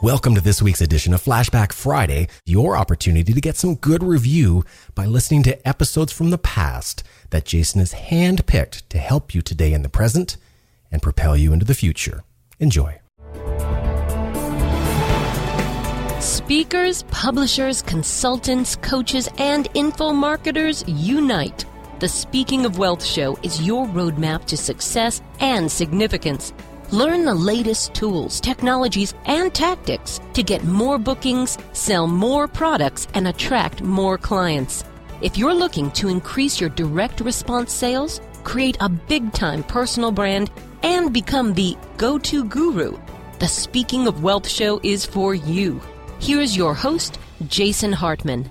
Welcome to this week's edition of Flashback Friday, your opportunity to get some good review by listening to episodes from the past that Jason has handpicked to help you today in the present and propel you into the future. Enjoy. Speakers, publishers, consultants, coaches, and info marketers unite. The Speaking of Wealth Show is your roadmap to success and significance. Learn the latest tools, technologies, and tactics to get more bookings, sell more products, and attract more clients. If you're looking to increase your direct response sales, create a big-time personal brand, and become the go-to guru, the Speaking of Wealth Show is for you. Here's your host, Jason Hartman.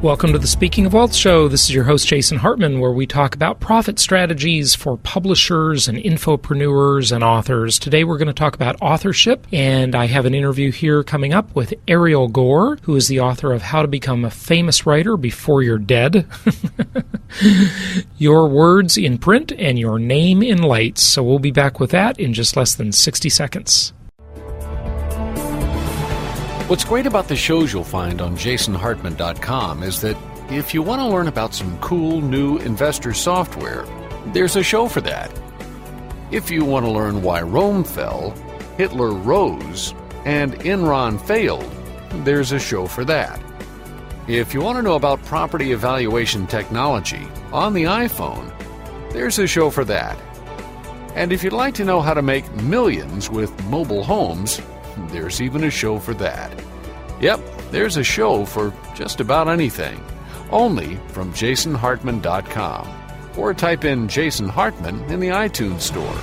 Welcome to the Speaking of Wealth Show. This is your host, Jason Hartman, where we talk about profit strategies for publishers and infopreneurs and authors. Today we're going to talk about authorship, and I have an interview here coming up with Ariel Gore, who is the author of How to Become a Famous Writer Before You're Dead. Your words in print and your name in lights. So we'll be back with that in just less than 60 seconds. What's great about the shows you'll find on jasonhartman.com is that if you want to learn about some cool new investor software, there's a show for that. If you want to learn why Rome fell, Hitler rose, and Enron failed, there's a show for that. If you want to know about property evaluation technology on the iPhone, there's a show for that. And if you'd like to know how to make millions with mobile homes, there's even a show for that. Yep, there's a show for just about anything. Only from jasonhartman.com. Or type in Jason Hartman in the iTunes store.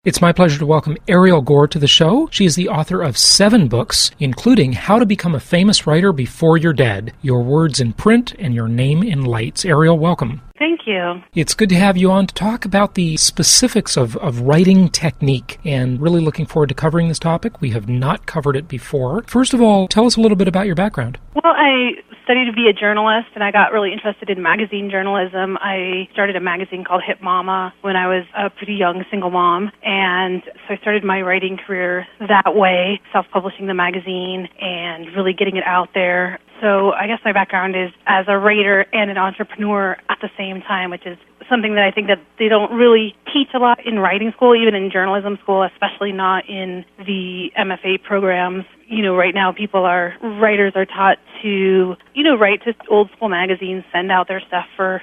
It's my pleasure to welcome Ariel Gore to the show. She is the author of 7 books, including How to Become a Famous Writer Before You're Dead, Your Words in Print and Your Name in Lights. Ariel, welcome. Thank you. It's good to have you on to talk about the specifics of writing technique, and really looking forward to covering this topic. We have not covered it before. First of all, tell us a little bit about your background. Well, I studied to be a journalist, and I got really interested in magazine journalism. I started a magazine called Hip Mama when I was a pretty young single mom, and so I started my writing career that way, self-publishing the magazine and really getting it out there. So I guess my background is as a writer and an entrepreneur at the same time, which is something that I think that they don't really teach a lot in writing school, even in journalism school, especially not in the MFA programs. You know, right now writers are taught to, write to old school magazines, send out their stuff for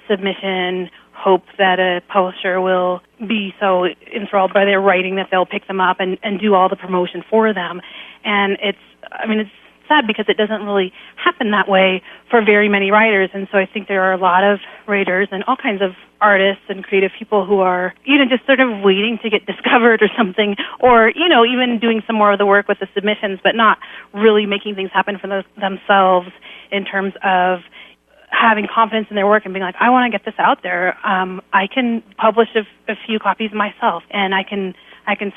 submission, hope that a publisher will be so enthralled by their writing that they'll pick them up and do all the promotion for them. And it's sad because it doesn't really happen that way for very many writers. And so I think there are a lot of writers and all kinds of artists and creative people who are, just sort of waiting to get discovered or something, or, even doing some more of the work with the submissions, but not really making things happen for themselves in terms of having confidence in their work and being like, I want to get this out there. I can publish a few copies myself, and I can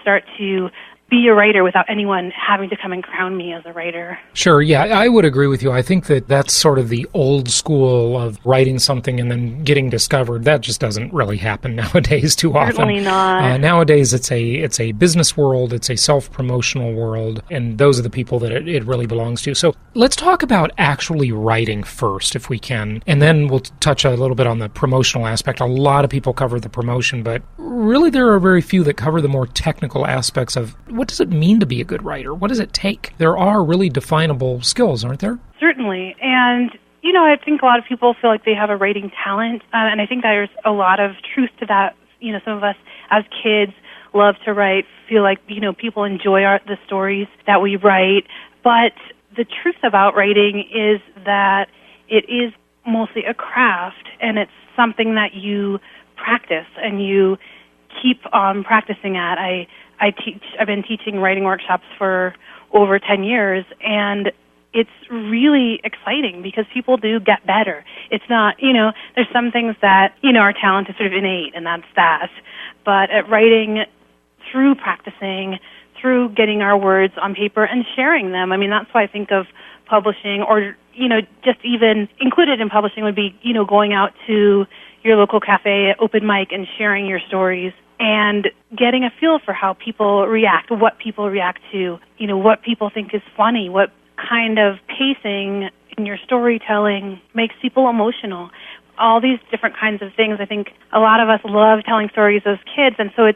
start to be a writer without anyone having to come and crown me as a writer. Sure, yeah, I would agree with you. I think that that's sort of the old school of writing something and then getting discovered. That just doesn't really happen nowadays too often. Certainly not. Nowadays, it's a business world, it's a self-promotional world, and those are the people that it really belongs to. So let's talk about actually writing first, if we can, and then we'll touch a little bit on the promotional aspect. A lot of people cover the promotion, but really there are very few that cover the more technical aspects of what does it mean to be a good writer? What does it take? There are really definable skills, aren't there? Certainly. And, I think a lot of people feel like they have a writing talent, and I think there's a lot of truth to that. Some of us as kids love to write, feel like, people enjoy the stories that we write. But the truth about writing is that it is mostly a craft, and it's something that you practice and you keep on practicing at. I've been teaching writing workshops for over 10 years, and it's really exciting because people do get better. It's not, there's some things that, our talent is sort of innate, and that's that. But at writing, through practicing, through getting our words on paper and sharing them, that's why I think of publishing, or, just even included in publishing would be, going out to your local cafe, open mic, and sharing your stories and getting a feel for how people react, what people react to, what people think is funny, what kind of pacing in your storytelling makes people emotional. All these different kinds of things. I think a lot of us love telling stories as kids, and so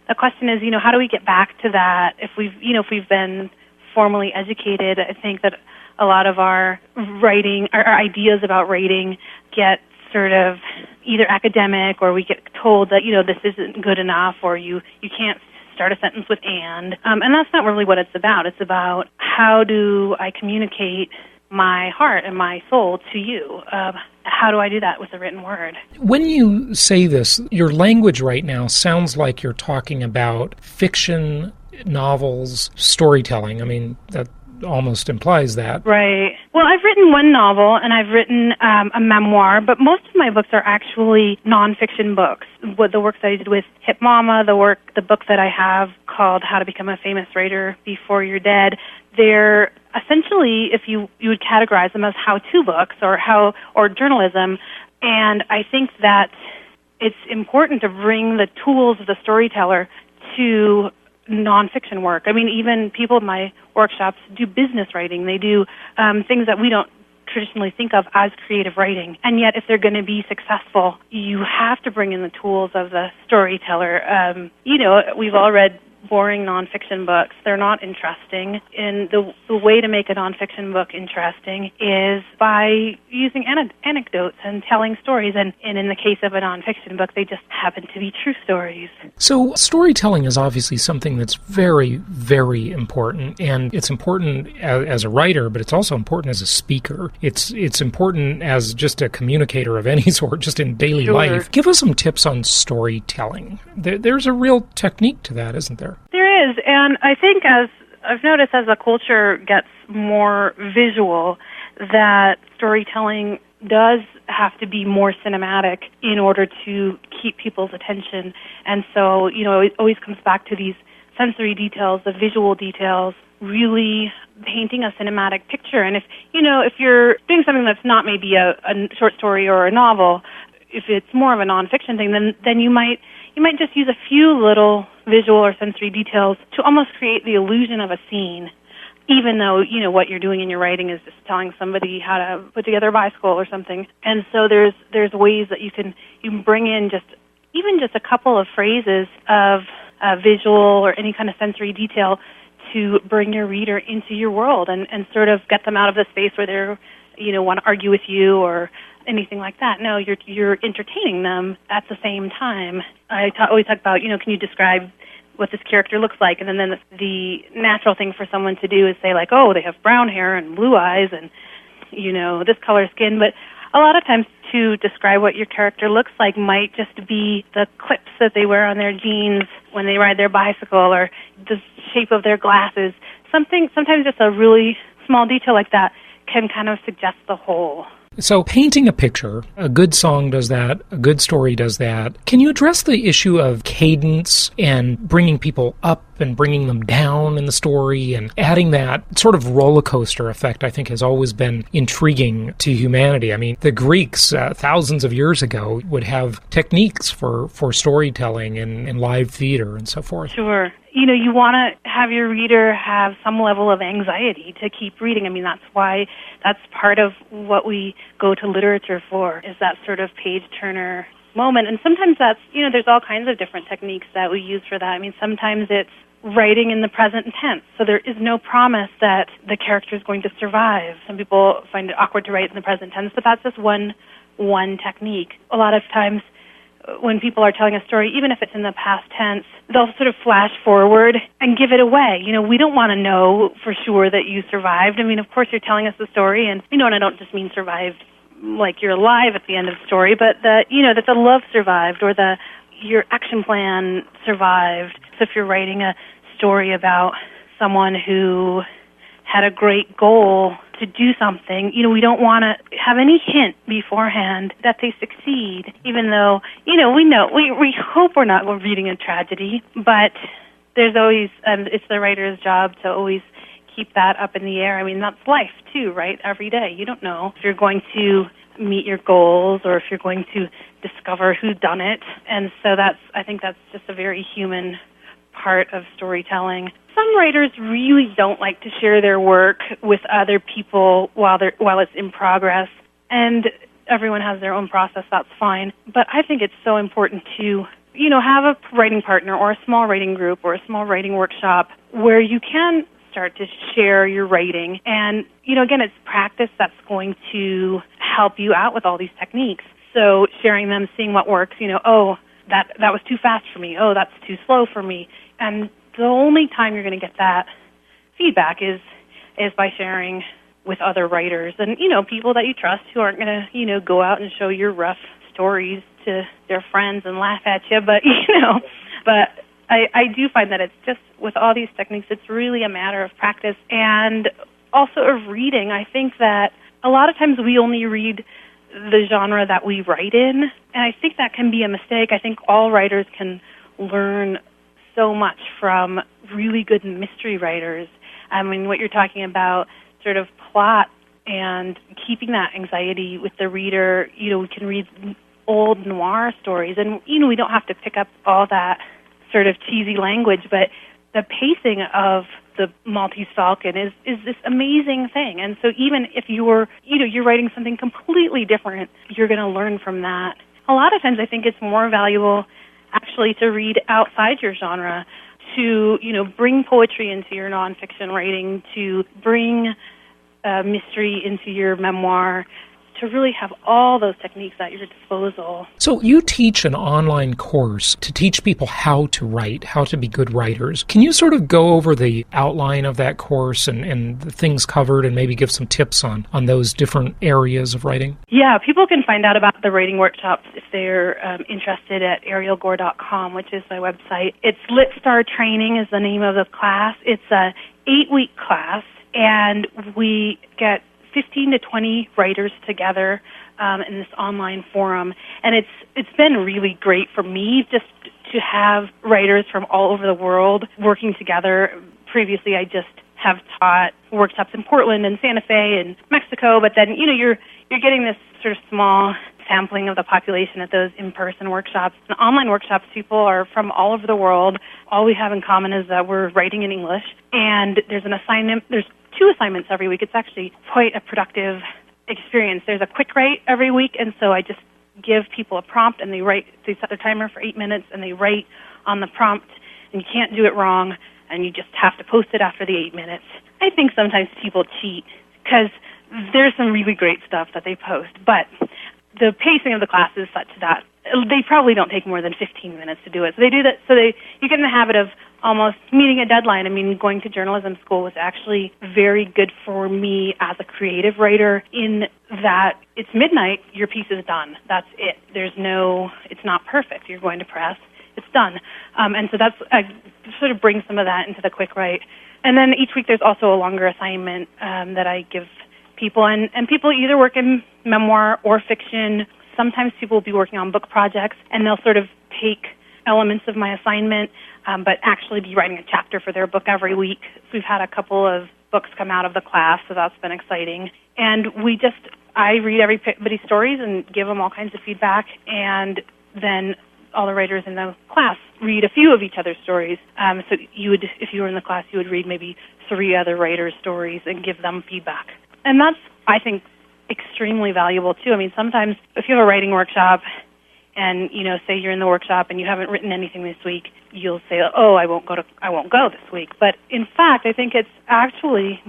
the question is, how do we get back to that? If we've been formally educated, I think that a lot of our writing, our ideas about writing get sort of either academic, or we get told that, this isn't good enough, or you can't start a sentence with and that's not really what it's about. It's about, how do I communicate my heart and my soul to you? How do I do that with a written word? When you say this, your language right now sounds like you're talking about fiction, novels, storytelling. I mean, that almost implies that. Right. Well, I've written one novel, and I've written a memoir, but most of my books are actually nonfiction books. The works that I did with Hip Mama, the book that I have called How to Become a Famous Writer Before You're Dead, they're essentially, if you would categorize them as how-to books or journalism, and I think that it's important to bring the tools of the storyteller to nonfiction work. I mean, even people in my workshops do business writing. They do things that we don't traditionally think of as creative writing. And yet, if they're going to be successful, you have to bring in the tools of the storyteller. We've all read boring nonfiction books. They're not interesting. And the way to make a nonfiction book interesting is by using anecdotes and telling stories. And in the case of a nonfiction book, they just happen to be true stories. So storytelling is obviously something that's very, very important. And it's important as a writer, but it's also important as a speaker. It's important as just a communicator of any sort, just in daily life. Give us some tips on storytelling. There's a real technique to that, isn't there? There is, and I think as I've noticed as the culture gets more visual, that storytelling does have to be more cinematic in order to keep people's attention. And so, it always comes back to these sensory details, the visual details, really painting a cinematic picture. And if you're doing something that's not maybe a short story or a novel, if it's more of a nonfiction thing, then you might just use a few little visual or sensory details to almost create the illusion of a scene, even though, what you're doing in your writing is just telling somebody how to put together a bicycle or something. And so there's ways that you can bring in just a couple of phrases of visual or any kind of sensory detail to bring your reader into your world and sort of get them out of the space where they're, want to argue with you or anything like that. No, you're entertaining them at the same time. I always talk about, can you describe what this character looks like? And then the natural thing for someone to do is say, like, oh, they have brown hair and blue eyes and, this color skin. But a lot of times to describe what your character looks like might just be the clips that they wear on their jeans when they ride their bicycle, or the shape of their glasses. Sometimes just a really small detail like that can kind of suggest the whole. So painting a picture, a good song does that, a good story does that. Can you address the issue of cadence and bringing people up and bringing them down in the story and adding that sort of roller coaster effect, I think, has always been intriguing to humanity. I mean, the Greeks, thousands of years ago, would have techniques for storytelling and live theater and so forth. Sure. You want to have your reader have some level of anxiety to keep reading. I mean, that's part of what we go to literature for, is that sort of page-turner moment. And sometimes that's, there's all kinds of different techniques that we use for that. I mean, sometimes it's writing in the present tense, so there is no promise that the character is going to survive. Some people find it awkward to write in the present tense, but that's just one technique. A lot of times when people are telling a story, even if it's in the past tense, they'll sort of flash forward and give it away. We don't want to know for sure that you survived. I mean, of course, you're telling us the story, and and I don't just mean survived like you're alive at the end of the story, but that that the love survived, or your action plan survived. So if you're writing a story about someone who had a great goal to do something, we don't want to have any hint beforehand that they succeed, even though, we hope we're not reading a tragedy, but there's always, it's the writer's job to always keep that up in the air. I mean, that's life too, right? Every day. You don't know if you're going to meet your goals or if you're going to discover who's done it. And so I think that's just a very human part of storytelling. Some writers really don't like to share their work with other people while it's in progress, and everyone has their own process, that's fine. But I think it's so important to, have a writing partner or a small writing group or a small writing workshop where you can start to share your writing. And, again, it's practice that's going to help you out with all these techniques. So sharing them, seeing what works, oh, that was too fast for me. Oh, that's too slow for me. And the only time you're going to get that feedback is by sharing with other writers and, people that you trust who aren't going to, go out and show your rough stories to their friends and laugh at you. But, but I do find that it's just, with all these techniques, it's really a matter of practice and also of reading. I think that a lot of times we only read the genre that we write in, and I think that can be a mistake. I think all writers can learn so much from really good mystery writers. I mean, what you're talking about, sort of plot and keeping that anxiety with the reader, we can read old noir stories, and, we don't have to pick up all that sort of cheesy language, but the pacing of the Maltese Falcon is this amazing thing. And so even if you're writing something completely different, you're going to learn from that. A lot of times I think it's more valuable actually to read outside your genre, to, bring poetry into your nonfiction writing, to bring mystery into your memoir, to really have all those techniques at your disposal. So you teach an online course to teach people how to write, how to be good writers. Can you sort of go over the outline of that course and the things covered and maybe give some tips on those different areas of writing? Yeah, people can find out about the writing workshops if they're interested at ariellegore.com, which is my website. It's Lit Star Training is the name of the class. It's a 8-week class, and we get 15 to 20 writers together in this online forum. And it's been really great for me just to have writers from all over the world working together. Previously, I just have taught workshops in Portland and Santa Fe and Mexico, but then, you're getting this sort of small sampling of the population at those in-person workshops. The online workshops, people are from all over the world. All we have in common is that we're writing in English, and there's an assignment. There's 2 assignments every week. It's actually quite a productive experience. There's a quick write every week, and so I just give people a prompt, and they set their timer for 8 minutes, and they write on the prompt, and you can't do it wrong, and you just have to post it after the 8 minutes. I think sometimes people cheat because there's some really great stuff that they post, but the pacing of the class is such that they probably don't take more than 15 minutes to do it. So they do that, you get in the habit of almost meeting a deadline. I mean, going to journalism school was actually very good for me as a creative writer in that it's midnight, your piece is done. That's it. It's not perfect. You're going to press, it's done. And so I sort of bring some of that into the quick write. And then each week there's also a longer assignment that I give people. And people either work in memoir or fiction. Sometimes people will be working on book projects, and they'll sort of take elements of my assignment, but actually be writing a chapter for their book every week. So we've had a couple of books come out of the class, so that's been exciting. And I read everybody's stories and give them all kinds of feedback, and then all the writers in the class read a few of each other's stories. So if you were in the class, you would read maybe 3 other writers' stories and give them feedback. And that's, I think, extremely valuable too. I mean, sometimes if you have a writing workshop and, say you're in the workshop and you haven't written anything this week, you'll say, oh, I won't go this week. But in fact, I think it's actually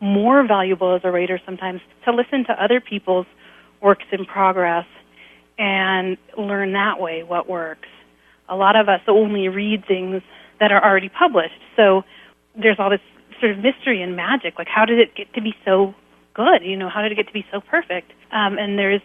more valuable as a writer sometimes to listen to other people's works in progress and learn that way what works. A lot of us only read things that are already published. So there's all this sort of mystery and magic. Like, how did it get to be so good? How did it get to be so perfect? And there's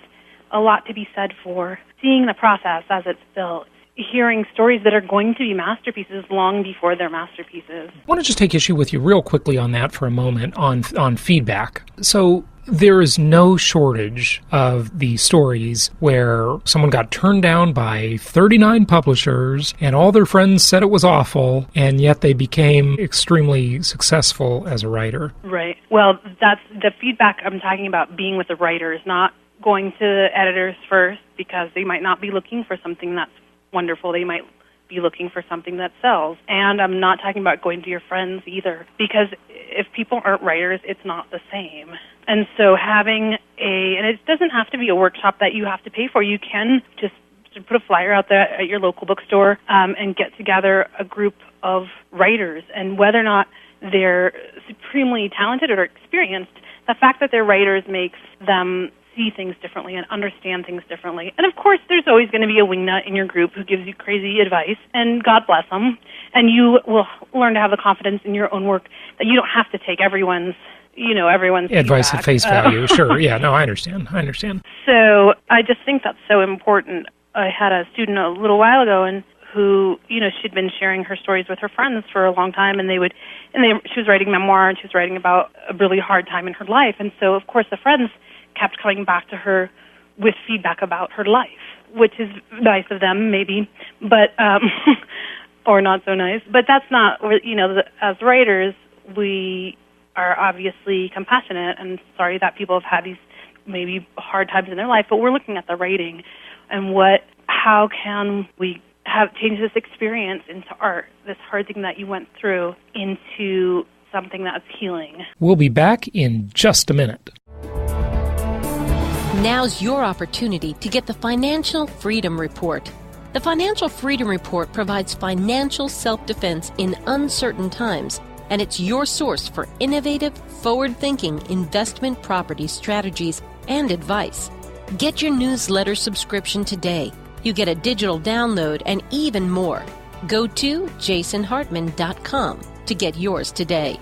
a lot to be said for seeing the process as it's built, hearing stories that are going to be masterpieces long before they're masterpieces. I want to just take issue with you real quickly on that for a moment, on feedback. So there is no shortage of the stories where someone got turned down by 39 publishers and all their friends said it was awful, and yet they became extremely successful as a writer. Right. Well, that's the feedback I'm talking about, being with the writers, not going to the editors first because they might not be looking for something that's wonderful. They might be looking for something that sells. And I'm not talking about going to your friends either, because if people aren't writers, it's not the same. And so having and it doesn't have to be a workshop that you have to pay for. You can just put a flyer out there at your local bookstore and get together a group of writers. And whether or not they're supremely talented or experienced, the fact that they're writers makes them see things differently and understand things differently. And of course, there's always going to be a wingnut in your group who gives you crazy advice, and God bless them. And you will learn to have the confidence in your own work that you don't have to take everyone's advice feedback at face value. Sure, yeah, no, I understand. So I just think that's so important. I had a student a little while ago, and who, she'd been sharing her stories with her friends for a long time, and she was writing memoir, and she was writing about a really hard time in her life. And so, of course, the friends kept coming back to her with feedback about her life, which is nice of them, maybe, but or not so nice. But that's not, as writers, we are obviously compassionate and sorry that people have had these maybe hard times in their life, but we're looking at the writing and how can we change this experience into art, this hard thing that you went through, into something that's healing. We'll be back in just a minute. Now's your opportunity to get the Financial Freedom Report. The Financial Freedom Report provides financial self-defense in uncertain times, and it's your source for innovative, forward-thinking investment property strategies and advice. Get your newsletter subscription today. You get a digital download and even more. Go to jasonhartman.com to get yours today.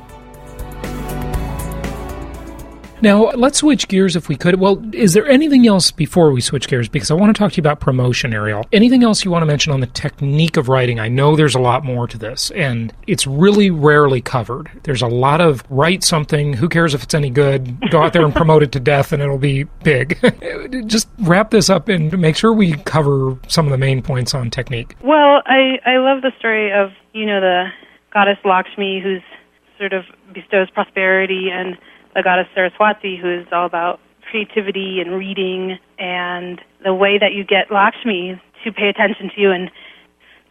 Now, let's switch gears if we could. Well, is there anything else before we switch gears? Because I want to talk to you about promotion, Arielle. Anything else you want to mention on the technique of writing? I know there's a lot more to this, and it's really rarely covered. There's a lot of write something, who cares if it's any good, go out there and promote it to death and it'll be big. Just wrap this up and make sure we cover some of the main points on technique. Well, I love the story of, the goddess Lakshmi, who's sort of bestows prosperity, and the goddess Saraswati, who is all about creativity and reading, and the way that you get Lakshmi to pay attention to you and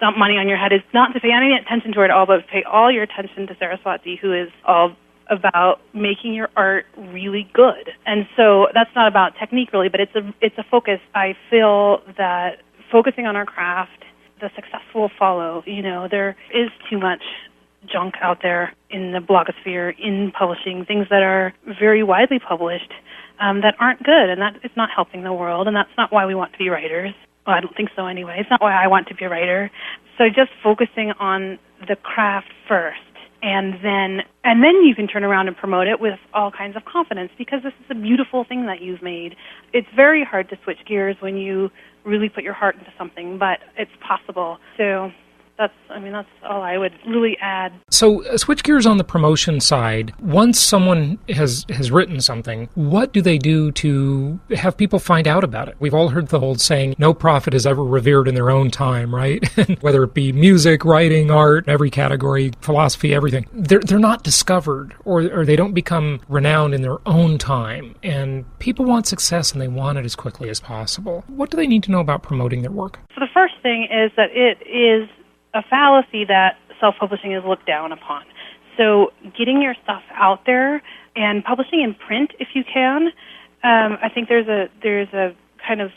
dump money on your head is not to pay any attention to her at all, but to pay all your attention to Saraswati, who is all about making your art really good. And so that's not about technique really, but it's a focus. I feel that focusing on our craft, the success will follow. There is too much junk out there in the blogosphere, in publishing, things that are very widely published that aren't good, and that is not helping the world, and that's not why we want to be writers. Well, I don't think so anyway. It's not why I want to be a writer. So just focusing on the craft first, and then you can turn around and promote it with all kinds of confidence, because this is a beautiful thing that you've made. It's very hard to switch gears when you really put your heart into something, but it's possible. So that's all I would really add. So switch gears on the promotion side. Once someone has written something, what do they do to have people find out about it? We've all heard the old saying, no prophet is ever revered in their own time, right? Whether it be music, writing, art, every category, philosophy, everything. They're not discovered, or they don't become renowned in their own time. And people want success, and they want it as quickly as possible. What do they need to know about promoting their work? So the first thing is that it is a fallacy that self-publishing is looked down upon. So getting your stuff out there and publishing in print if you can, I think there's a kind of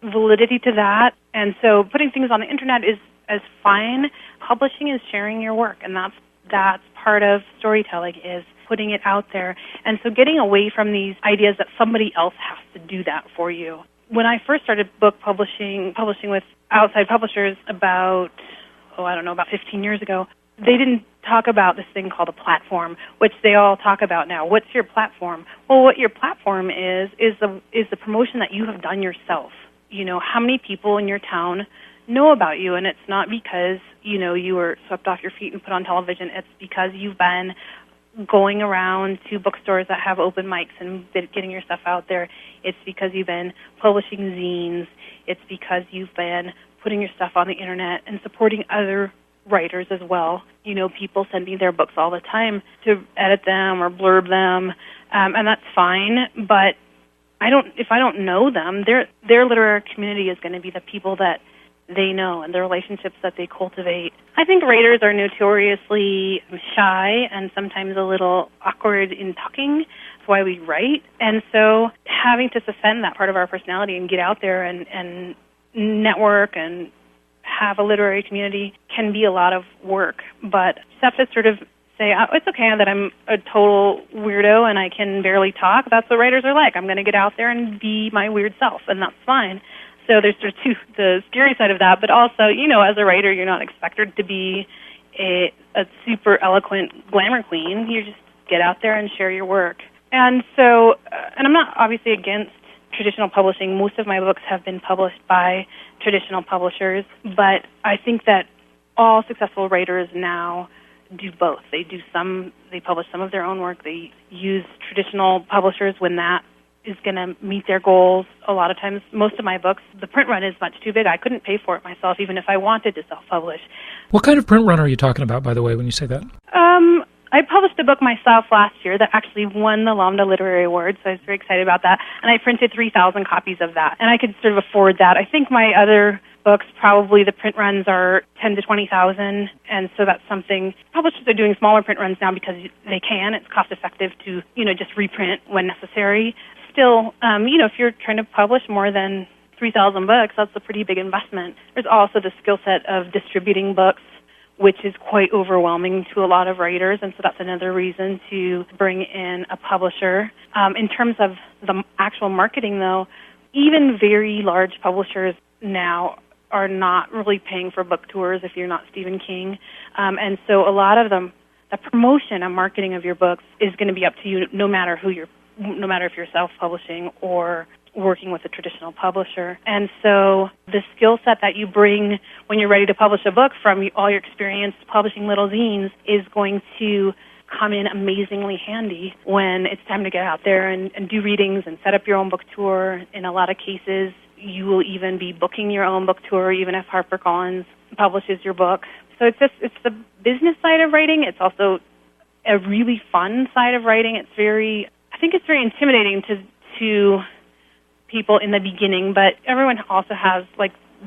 validity to that. And so putting things on the internet is fine. Publishing is sharing your work, and that's part of storytelling, is putting it out there. And so getting away from these ideas that somebody else has to do that for you. When I first started book publishing with outside publishers about 15 years ago, they didn't talk about this thing called a platform, which they all talk about now. What's your platform? Well, what your platform is the promotion that you have done yourself. How many people in your town know about you? And it's not because, you were swept off your feet and put on television. It's because you've been going around to bookstores that have open mics and getting your stuff out there. It's because you've been publishing zines. It's because you've been putting your stuff on the internet and supporting other writers as well. People send me their books all the time to edit them or blurb them, and that's fine, but if I don't know them, their literary community is going to be the people that they know and the relationships that they cultivate. I think writers are notoriously shy and sometimes a little awkward in talking. That's why we write. And so having to suspend that part of our personality and get out there and network and have a literary community can be a lot of work. But you have to sort of say, oh, it's okay that I'm a total weirdo and I can barely talk. That's what writers are like. I'm going to get out there and be my weird self, and that's fine. So there's sort of the scary side of that, but also, as a writer, you're not expected to be a super eloquent glamour queen. You just get out there and share your work. And so, and I'm not obviously against traditional publishing. Most of my books have been published by traditional publishers, but I think that all successful writers now do both. They publish some of their own work. They use traditional publishers when that is going to meet their goals. A lot of times, most of my books, the print run is much too big. I couldn't pay for it myself, even if I wanted to self-publish. What kind of print run are you talking about, by the way, when you say that? I published a book myself last year that actually won the Lambda Literary Award, so I was very excited about that. And I printed 3,000 copies of that, and I could sort of afford that. I think my other books, probably the print runs are 10 to 20,000, and so that's something. Publishers are doing smaller print runs now because they can. It's cost-effective to, just reprint when necessary. Still, if you're trying to publish more than 3,000 books, that's a pretty big investment. There's also the skill set of distributing books, which is quite overwhelming to a lot of writers, and so that's another reason to bring in a publisher. In terms of the actual marketing, though, even very large publishers now are not really paying for book tours if you're not Stephen King, and so a lot of them, the promotion and marketing of your books is going to be up to you, no matter if you're self-publishing or working with a traditional publisher. And so the skill set that you bring when you're ready to publish a book from all your experience publishing little zines is going to come in amazingly handy when it's time to get out there and do readings and set up your own book tour. In a lot of cases, you will even be booking your own book tour, even if HarperCollins publishes your book. So it's the business side of writing. It's also a really fun side of writing. I think it's very intimidating to people in the beginning, but everyone also has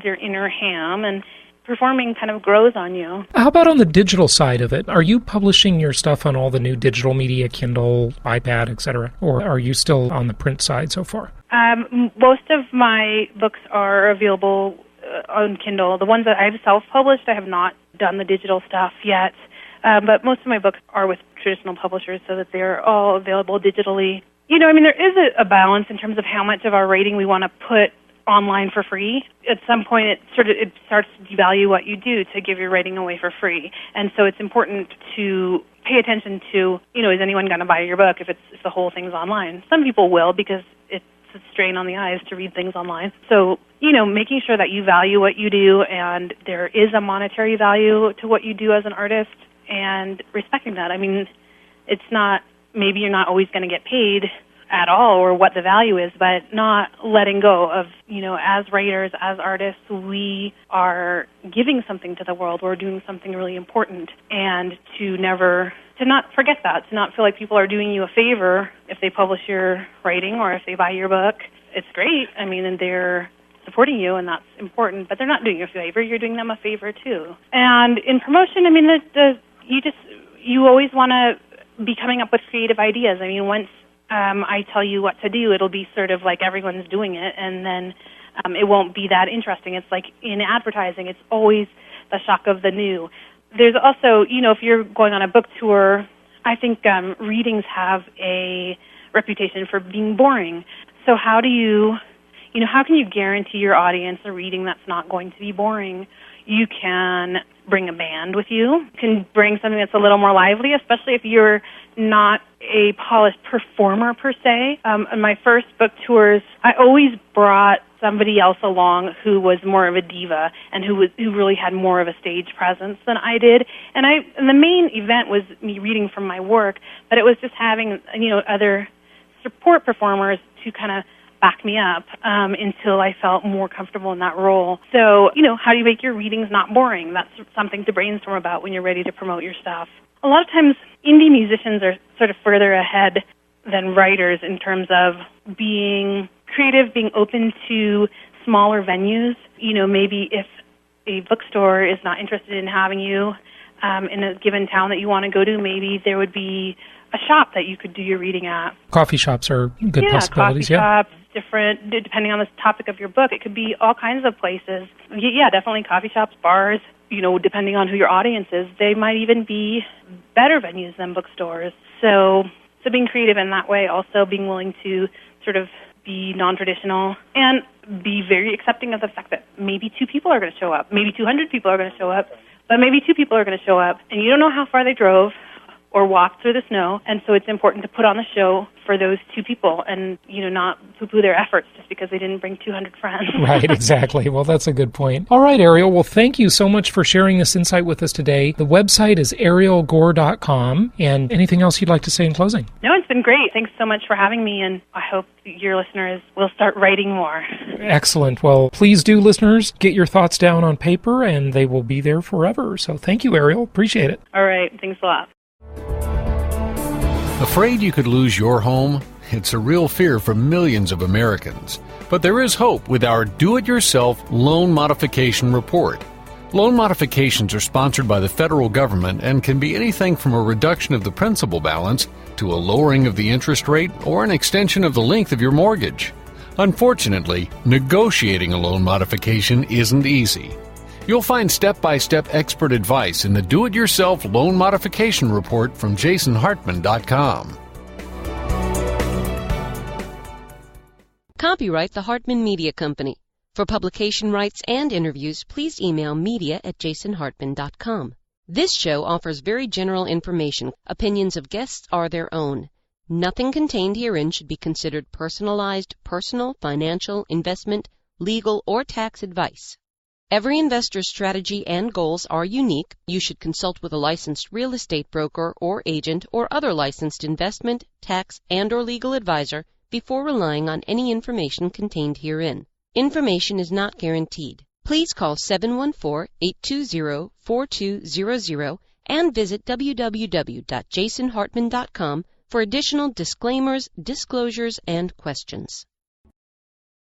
their inner ham, and performing kind of grows on you. How about on the digital side of it? Are you publishing your stuff on all the new digital media, Kindle, iPad, etc., or are you still on the print side so far? Most of my books are available on Kindle. The ones that I've self-published, I have not done the digital stuff yet, but most of my books are with traditional publishers so that they're all available digitally. There is a balance in terms of how much of our writing we want to put online for free. At some point, it starts to devalue what you do to give your writing away for free. And so it's important to pay attention to, is anyone going to buy your book if the whole thing's online? Some people will, because it's a strain on the eyes to read things online. So, making sure that you value what you do and there is a monetary value to what you do as an artist, and respecting that. It's not, maybe you're not always going to get paid at all or what the value is, but not letting go of, as writers, as artists, we are giving something to the world. We're doing something really important, and to not forget that, to not feel like people are doing you a favor if they publish your writing or if they buy your book. It's great. And they're supporting you, and that's important, but they're not doing you a favor. You're doing them a favor too. And in promotion, you always want to be coming up with creative ideas. Once I tell you what to do, it'll be sort of like everyone's doing it, and then it won't be that interesting. It's like in advertising, it's always the shock of the new. There's also, if you're going on a book tour, I think readings have a reputation for being boring. So how can you guarantee your audience a reading that's not going to be boring? You can bring a band with you. You can bring something that's a little more lively, especially if you're not a polished performer per se. In my first book tours, I always brought somebody else along who was more of a diva and who really had more of a stage presence than I did. And the main event was me reading from my work, but it was just having other support performers to kind of back me up until I felt more comfortable in that role. So, how do you make your readings not boring? That's something to brainstorm about when you're ready to promote your stuff. A lot of times, indie musicians are sort of further ahead than writers in terms of being creative, being open to smaller venues. You know, maybe if a bookstore is not interested in having you in a given town that you want to go to, maybe there would be a shop that you could do your reading at. Coffee shops are good possibilities. Coffee shops, different, depending on the topic of your book. It could be all kinds of places. Yeah, definitely coffee shops, bars, you know, depending on who your audience is. They might even be better venues than bookstores. So being creative in that way, also being willing to sort of be non-traditional and be very accepting of the fact that maybe 2 people are going to show up, maybe 200 people are going to show up, but maybe 2 people are going to show up, and you don't know how far they drove or walked through the snow, and so it's important to put on the show for those 2 people and, you know, not poo-poo their efforts just because they didn't bring 200 friends. Right, exactly. Well, that's a good point. All right, Ariel, well, thank you so much for sharing this insight with us today. The website is ariellegore.com, and anything else you'd like to say in closing? No, it's been great. Thanks so much for having me, and I hope your listeners will start writing more. Excellent. Well, please do, listeners, get your thoughts down on paper, and they will be there forever. So thank you, Ariel. Appreciate it. All right. Thanks a lot. Afraid you could lose your home? It's a real fear for millions of Americans. But there is hope with our Do-It-Yourself Loan Modification Report. Loan modifications are sponsored by the federal government and can be anything from a reduction of the principal balance to a lowering of the interest rate or an extension of the length of your mortgage. Unfortunately, negotiating a loan modification isn't easy. You'll find step-by-step expert advice in the Do-It-Yourself Loan Modification Report from jasonhartman.com. Copyright the Hartman Media Company. For publication rights and interviews, please email media@jasonhartman.com. This show offers very general information. Opinions of guests are their own. Nothing contained herein should be considered personalized, personal, financial, investment, legal, or tax advice. Every investor's strategy and goals are unique. You should consult with a licensed real estate broker or agent or other licensed investment, tax, and/or legal advisor before relying on any information contained herein. Information is not guaranteed. Please call 714-820-4200 and visit www.jasonhartman.com for additional disclaimers, disclosures, and questions.